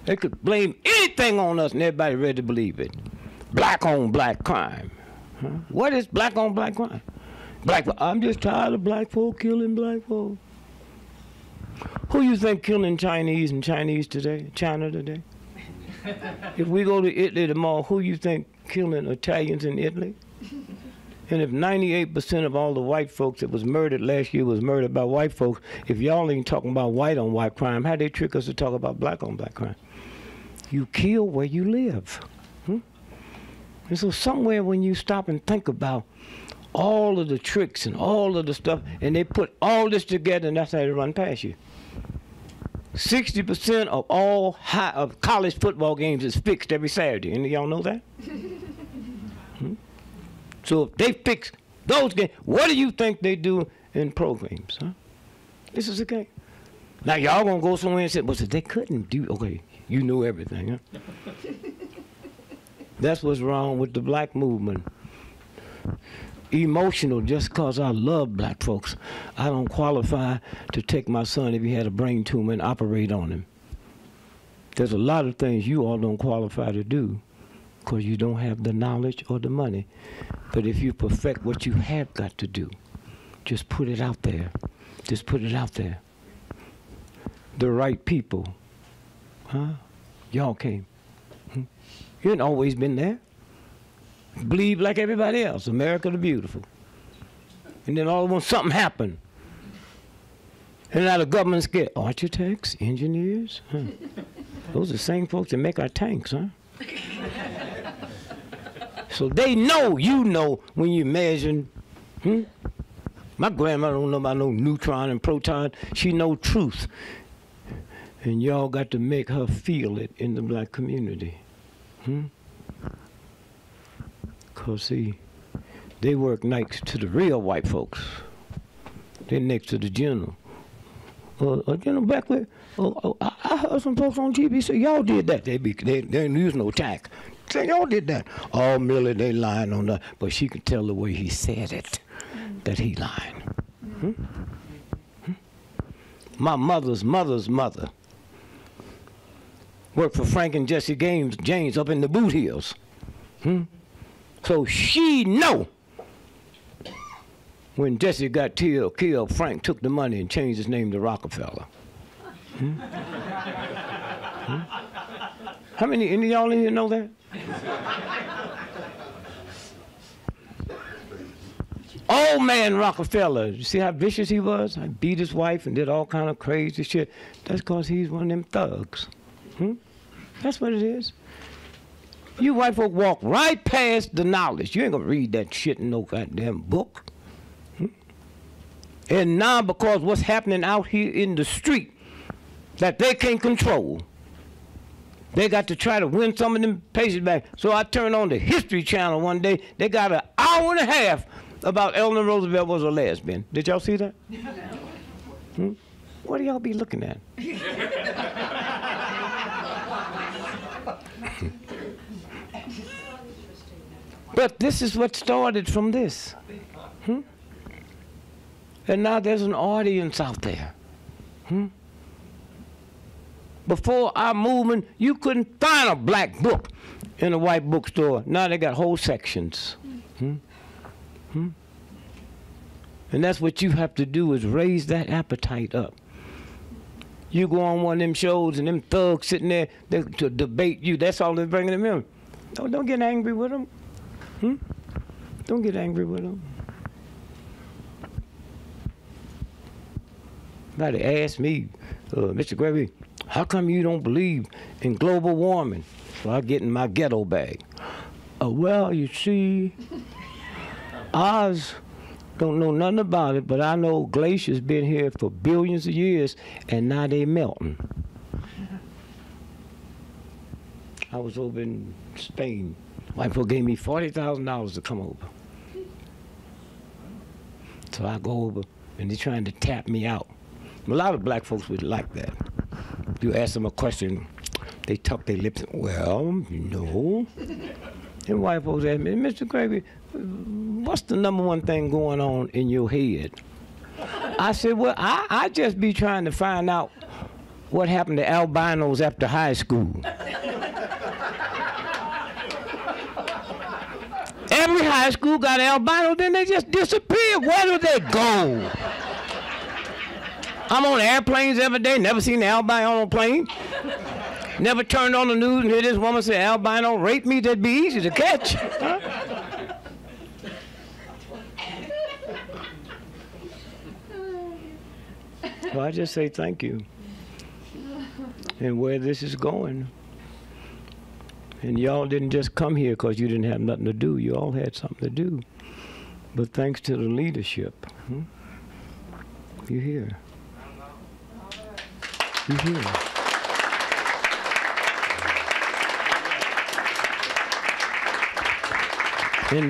They could blame anything on us and everybody ready to believe it. Black on black crime. Huh? What is black on black crime? I'm just tired of black folk killing black folk. Who you think killing Chinese and Chinese today, China today? If we go to Italy tomorrow, who you think killing Italians in Italy? And if 98% of all the white folks that was murdered last year was murdered by white folks, if y'all ain't talking about white on white crime, how they trick us to talk about black on black crime? You kill where you live. And so somewhere when you stop and think about all of the tricks and all of the stuff, and they put all this together, and that's how they run past you. 60% of all college football games is fixed every Saturday. Any of y'all know that? So if they fix those games, what do you think they do in pro games? Huh? This is a game. Now y'all gonna go somewhere and say, well, so they couldn't do, okay, you know everything, huh? That's what's wrong with the black movement. Emotional just because I love black folks. I don't qualify to take my son if he had a brain tumor and operate on him. There's a lot of things you all don't qualify to do because you don't have the knowledge or the money. But if you perfect what you have got to do, just put it out there. Just put it out there. The right people. Huh? Y'all came. You ain't always been there. Believe like everybody else. America the beautiful. And then all of a sudden something happened. And now the government's get architects, engineers. Huh? Those are the same folks that make our tanks, huh? So they know, you know, when you're measuring. My grandma don't know about no neutron and proton. She know truth. And y'all got to make her feel it in the black community. Because, see, they work next to the real white folks. They're next to the general. General Beckley, I heard some folks on TV say, y'all did that. They didn't use no tack. Say, y'all did that. Oh, Millie, they lying on that. But she could tell the way he said it, that he lying. My mother's mother worked for Frank and Jesse James up in the Boot Hills. So she know when Jesse got killed, Frank took the money and changed his name to Rockefeller. How many of y'all in here know that? Old man Rockefeller, you see how vicious he was? I beat his wife and did all kind of crazy shit. That's because he's one of them thugs. That's what it is. You white folk walk right past the knowledge. You ain't gonna read that shit in no goddamn book. And now because what's happening out here in the street that they can't control, they got to try to win some of them pages back. So I turned on the History Channel one day. They got an hour and a half about Eleanor Roosevelt was a lesbian. Did y'all see that? What do y'all be looking at? But this is what started from this. And now there's an audience out there. Before our movement, you couldn't find a black book in a white bookstore. Now they got whole sections. And that's what you have to do, is raise that appetite up. You go on one of them shows and them thugs sitting there to debate you. That's all they're bringing them in. Don't get angry with them. Don't get angry with them. Somebody asked me, Mr. Gregory, how come you don't believe in global warming? So I get in my ghetto bag. Well, you see, Oz don't know nothing about it, but I know glaciers been here for billions of years, and now they melting. I was over in Spain. White folk gave me $40,000 to come over. So I go over, and they're trying to tap me out. A lot of black folks would like that. You ask them a question, they tuck their lips, well, no. And white folks ask me, Mr. Gregory, what's the number one thing going on in your head? I said, well, I just be trying to find out What happened to albinos after high school? Every high school got albino, then they just disappeared. Where do they go? I'm on airplanes every day, never seen an albino on a plane. Never turned on the news and hear this woman say, albino raped me, that'd be easy to catch. Huh? Well, I just say thank you. And where this is going. And y'all didn't just come here because you didn't have nothing to do. You all had something to do. But thanks to the leadership, you're here. You're here. And